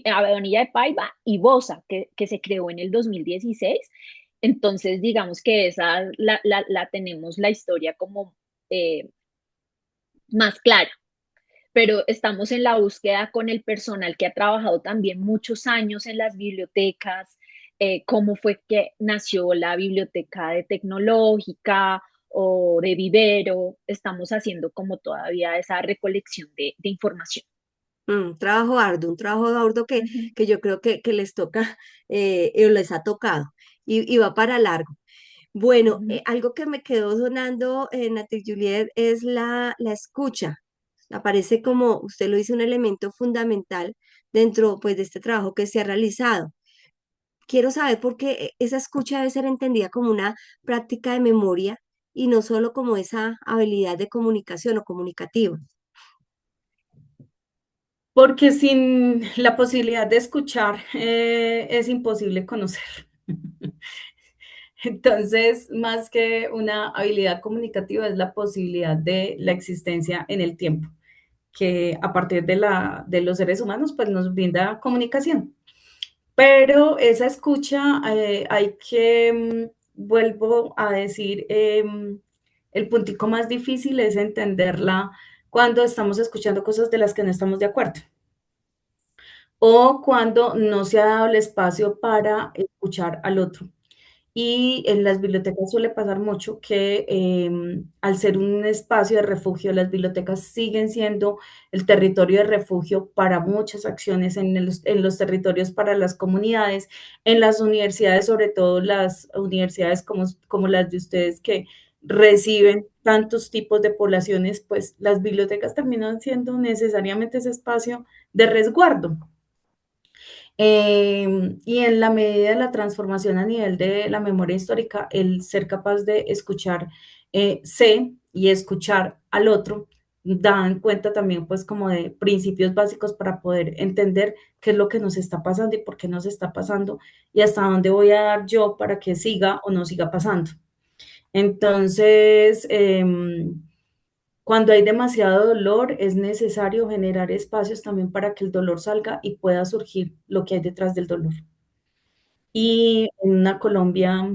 Speaker 5: Avenida de Paiva y Bosa, que se creó en el 2016. Entonces, digamos que esa la tenemos la historia como eh, más clara, pero estamos en la búsqueda con el personal que ha trabajado también muchos años en las bibliotecas, cómo fue que nació la biblioteca de tecnológica o de vivero. Estamos haciendo como todavía esa recolección de información.
Speaker 3: un trabajo arduo
Speaker 5: Ujú,
Speaker 3: que yo creo que les toca, o les ha tocado, y va para largo. Bueno,
Speaker 5: ujú.
Speaker 3: algo que me quedó sonando, Nati Juliet, es la escucha. Aparece como, usted lo dice, un elemento fundamental dentro, pues, de este trabajo que se ha realizado. Quiero saber por qué esa escucha debe ser entendida como una práctica de memoria y no solo como esa habilidad de comunicación o comunicativa.
Speaker 6: Porque sin la posibilidad de escuchar, es imposible conocer. Entonces, más que una habilidad comunicativa, es la posibilidad de la existencia en el tiempo, que a partir de los seres humanos, pues nos brinda comunicación. Pero esa escucha, hay que, vuelvo a decir, el puntico más difícil es entenderla cuando estamos escuchando cosas de las que no estamos de acuerdo o cuando no se ha dado el espacio para escuchar al otro. Y en las bibliotecas suele pasar mucho que, al ser un espacio de refugio, las bibliotecas siguen siendo el territorio de refugio para muchas acciones en los territorios para las comunidades, en las universidades, sobre todo las universidades como las de ustedes que reciben tantos tipos de poblaciones, pues las bibliotecas terminan siendo necesariamente ese espacio de resguardo. Y en la medida de la transformación a nivel de la memoria histórica, el ser capaz de escuchar, sé y escuchar al otro, dan cuenta también pues como de principios básicos para poder entender qué es lo que nos está pasando y por qué nos está pasando y hasta dónde voy a dar yo para que siga o no siga pasando. Entonces, cuando hay demasiado dolor, es necesario generar espacios también para que el dolor salga y pueda surgir lo que hay detrás del dolor. Y en una Colombia,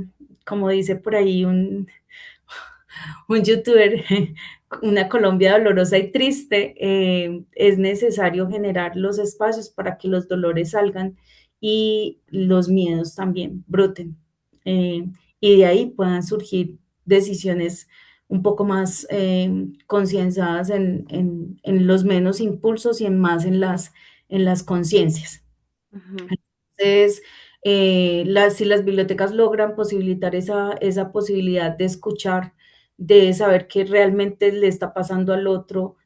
Speaker 6: como dice por ahí un youtuber, una Colombia dolorosa y triste, es necesario generar los espacios para que los dolores salgan y los miedos también broten. Eh, y de ahí puedan surgir decisiones un poco más concienzadas en los menos impulsos y en más en las conciencias.
Speaker 3: Ujú.
Speaker 6: Entonces, si las bibliotecas logran posibilitar esa posibilidad de escuchar, de saber qué realmente le está pasando al otro,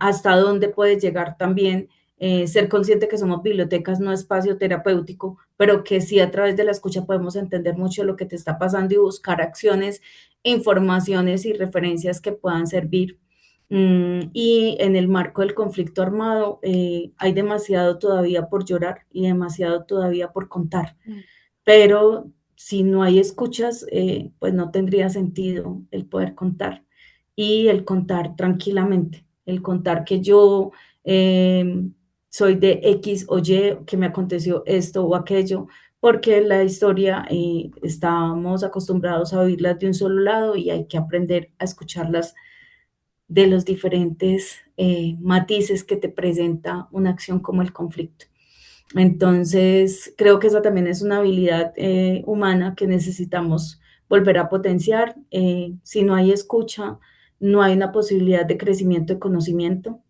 Speaker 6: hasta dónde puede llegar también, ser consciente que somos bibliotecas, no espacio terapéutico, pero que sí a través de la escucha podemos entender mucho lo que te está pasando y buscar acciones, informaciones y referencias que puedan servir. Y en el marco del conflicto armado hay demasiado todavía por llorar y demasiado todavía por contar, pero si no hay escuchas, pues no tendría sentido el poder contar y el contar tranquilamente, el contar que yo soy de X o Y, que me aconteció esto o aquello, porque la historia estamos acostumbrados a oírlas de un solo lado y hay que aprender a escucharlas de los diferentes matices que te presenta una acción como el conflicto. Entonces, creo que esa también es una habilidad humana que necesitamos volver a potenciar. Si no hay escucha, no hay una posibilidad de crecimiento de conocimiento,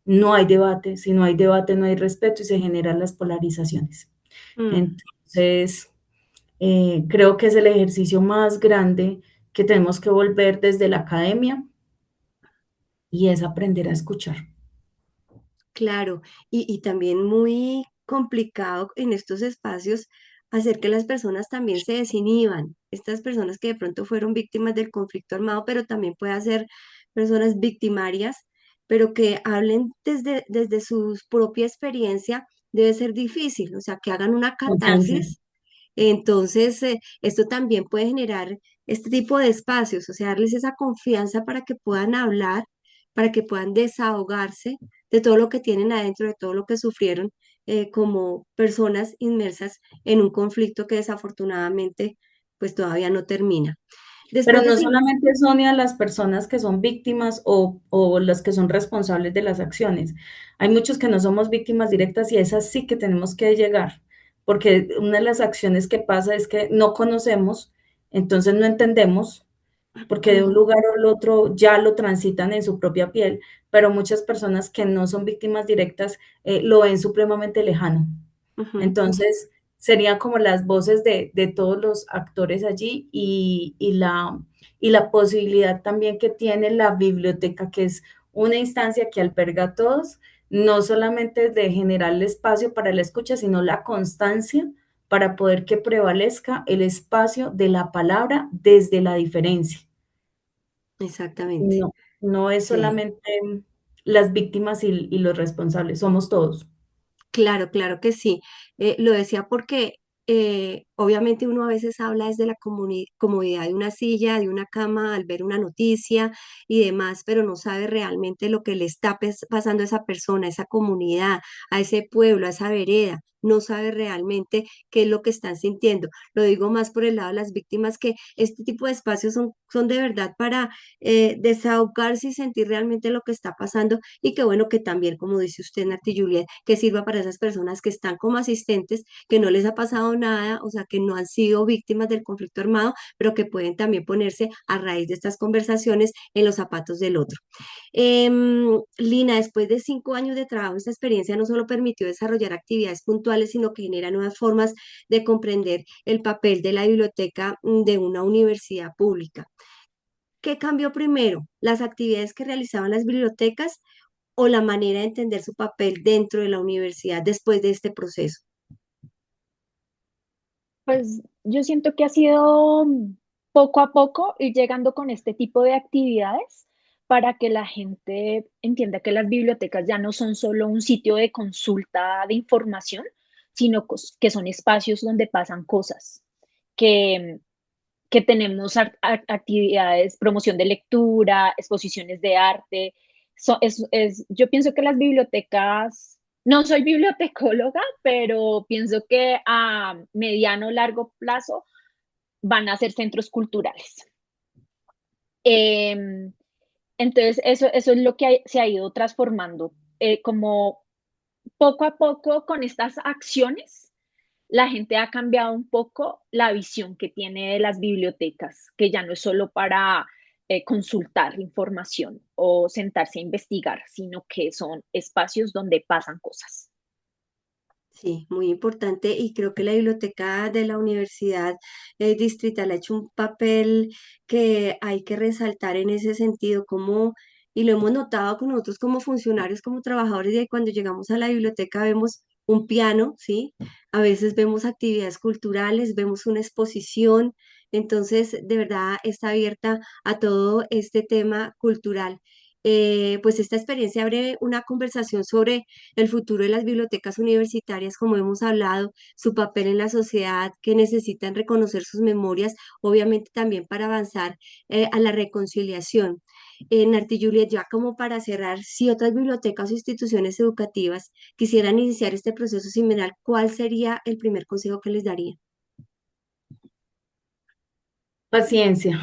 Speaker 6: no hay debate, si no hay debate no hay respeto y se generan las polarizaciones.
Speaker 3: Mm.
Speaker 6: Entonces, creo que es el ejercicio más grande que tenemos que volver desde la academia y es aprender a escuchar.
Speaker 3: Claro, y también muy complicado en estos espacios hacer que las personas también se desinhiban. Estas personas que de pronto fueron víctimas del conflicto armado, pero también puede ser personas victimarias, pero que hablen desde su propia experiencia, debe ser difícil, o sea, que hagan una
Speaker 6: Confianza.
Speaker 3: catarsis. Entonces, esto también puede generar este tipo de espacios, o sea, darles esa confianza para que puedan hablar, para que puedan desahogarse de todo lo que tienen adentro, de todo lo que sufrieron como personas inmersas en un conflicto que desafortunadamente pues todavía no termina.
Speaker 6: Pero
Speaker 3: Después de
Speaker 6: no
Speaker 3: cinco,
Speaker 6: solamente son a las personas que son víctimas o las que son responsables de las acciones. Hay muchos que no somos víctimas directas y esas sí que tenemos que llegar, porque una de las acciones que pasa es que no conocemos, entonces no entendemos, porque de un
Speaker 3: ujú,
Speaker 6: lugar al otro ya lo transitan en su propia piel, pero muchas personas que no son víctimas directas lo ven supremamente lejano.
Speaker 3: ujú.
Speaker 6: Entonces, serían como las voces de todos los actores allí y la posibilidad también que tiene la biblioteca, que es una instancia que alberga a todos, no solamente de generar el espacio para la escucha, sino la constancia para poder que prevalezca el espacio de la palabra desde la diferencia.
Speaker 3: Exactamente,
Speaker 6: No, no es
Speaker 3: sí.
Speaker 6: solamente las víctimas y los responsables, somos todos.
Speaker 3: Claro, claro que sí. Lo decía porque obviamente uno a veces habla desde la comodidad de una silla, de una cama, al ver una noticia y demás, pero no sabe realmente lo que le está pasando a esa persona, a esa comunidad, a ese pueblo, a esa vereda. No sabe realmente qué es lo que están sintiendo. Lo digo más por el lado de las víctimas, que este tipo de espacios son de verdad para desahogarse y sentir realmente lo que está pasando y qué bueno que también, como dice usted, Nati Juliet, que sirva para esas personas que están como asistentes, que no les ha pasado nada, o sea, que no han sido víctimas del conflicto armado, pero que pueden también ponerse a raíz de estas conversaciones en los zapatos del otro. Lina, después de 5 años de trabajo, esta experiencia no solo permitió desarrollar actividades puntuales, sino que genera nuevas formas de comprender el papel de la biblioteca de una universidad pública. ¿Qué cambió primero? ¿Las actividades que realizaban las bibliotecas o la manera de entender su papel dentro de la universidad después de este proceso?
Speaker 5: Pues yo siento que ha sido poco a poco ir llegando con este tipo de actividades para que la gente entienda que las bibliotecas ya no son solo un sitio de consulta de información, sino que son espacios donde pasan cosas, que, que tenemos actividades, promoción de lectura, exposiciones de arte. Yo pienso que las bibliotecas, no soy bibliotecóloga, pero pienso que a mediano o largo plazo van a ser centros culturales. Em, entonces, eso es lo que se ha ido transformando, como poco a poco con estas acciones la gente ha cambiado un poco la visión que tiene de las bibliotecas, que ya no es solo para consultar información o sentarse a investigar, sino que son espacios donde pasan cosas.
Speaker 3: Sí, muy importante y creo que la biblioteca de la Universidad Distrital ha hecho un papel que hay que resaltar en ese sentido, como y lo hemos notado con nosotros como funcionarios, como trabajadores, y cuando llegamos a la biblioteca vemos un piano, ¿sí? A veces vemos actividades culturales, vemos una exposición, entonces de verdad está abierta a todo este tema cultural. Pues esta experiencia abre una conversación sobre el futuro de las bibliotecas universitarias, como hemos hablado, su papel en la sociedad, que necesitan reconocer sus memorias, obviamente también para avanzar a la reconciliación. Narti Juliet, ya como para cerrar, si otras bibliotecas o instituciones educativas quisieran iniciar este proceso similar, ¿cuál sería el primer consejo que les daría?
Speaker 6: Paciencia,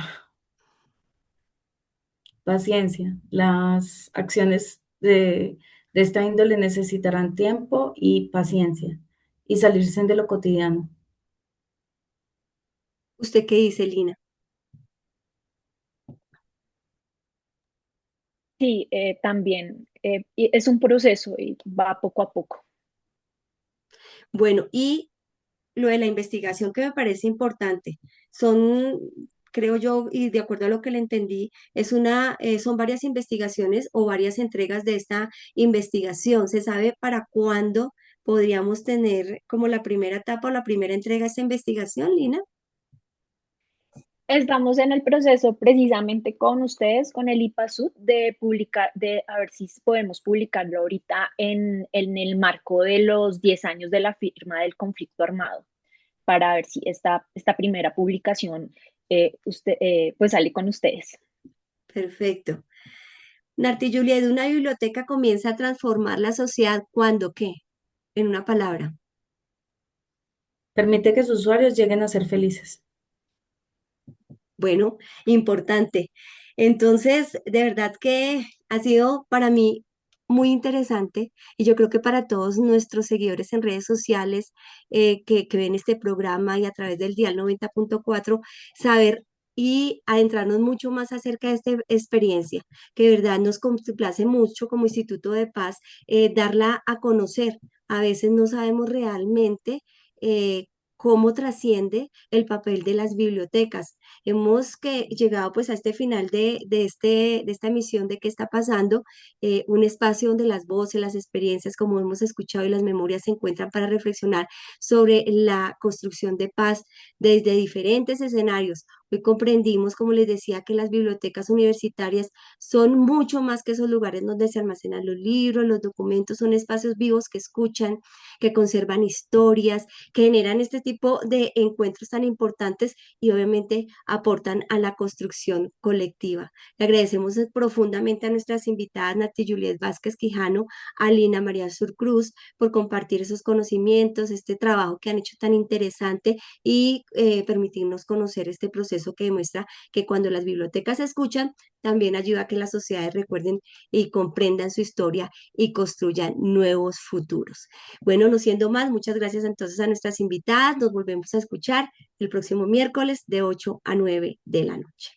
Speaker 6: paciencia. Las acciones de esta índole necesitarán tiempo y paciencia y salirse de lo cotidiano.
Speaker 3: ¿Usted qué dice, Lina?
Speaker 5: Sí, también y es un proceso y va poco a poco.
Speaker 3: Bueno, y lo de la investigación que me parece importante, son, creo yo, y de acuerdo a lo que le entendí, son varias investigaciones o varias entregas de esta investigación. ¿Se sabe para cuándo podríamos tener como la primera etapa o la primera entrega de esta investigación, Lina?
Speaker 5: Estamos en el proceso precisamente con ustedes, con el IPASUD, de publicar, de a ver si podemos publicarlo ahorita en el marco de los 10 años de la firma del conflicto armado, para ver si esta primera publicación pues sale con ustedes.
Speaker 3: Perfecto. Narti Juliet, una biblioteca comienza a transformar la sociedad cuando, ¿qué? En una palabra.
Speaker 6: Permite que sus usuarios lleguen a ser felices.
Speaker 3: Bueno, importante. Entonces, de verdad que ha sido para mí muy interesante y yo creo que para todos nuestros seguidores en redes sociales que ven este programa y a través del Dial 90.4, saber y adentrarnos mucho más acerca de esta experiencia, que de verdad nos complace mucho como Instituto de Paz darla a conocer. A veces no sabemos realmente eh, cómo trasciende el papel de las bibliotecas. Hemos llegado pues a este final de esta misión de qué está pasando, un espacio donde las voces, las experiencias, como hemos escuchado, y las memorias se encuentran para reflexionar sobre la construcción de paz desde diferentes escenarios. Hoy comprendimos, como les decía, que las bibliotecas universitarias son mucho más que esos lugares donde se almacenan los libros, los documentos, son espacios vivos que escuchan, que conservan historias, que generan este tipo de encuentros tan importantes y obviamente aportan a la construcción colectiva. Le agradecemos profundamente a nuestras invitadas, Nati Juliet Vázquez Quijano, a Lina María Surcruz, por compartir esos conocimientos, este trabajo que han hecho tan interesante y permitirnos conocer este proceso que demuestra que cuando las bibliotecas se escuchan, también ayuda a que las sociedades recuerden y comprendan su historia y construyan nuevos futuros. Bueno, no siendo más, muchas gracias entonces a nuestras invitadas. Nos volvemos a escuchar el próximo miércoles de 8 a 9 de la noche.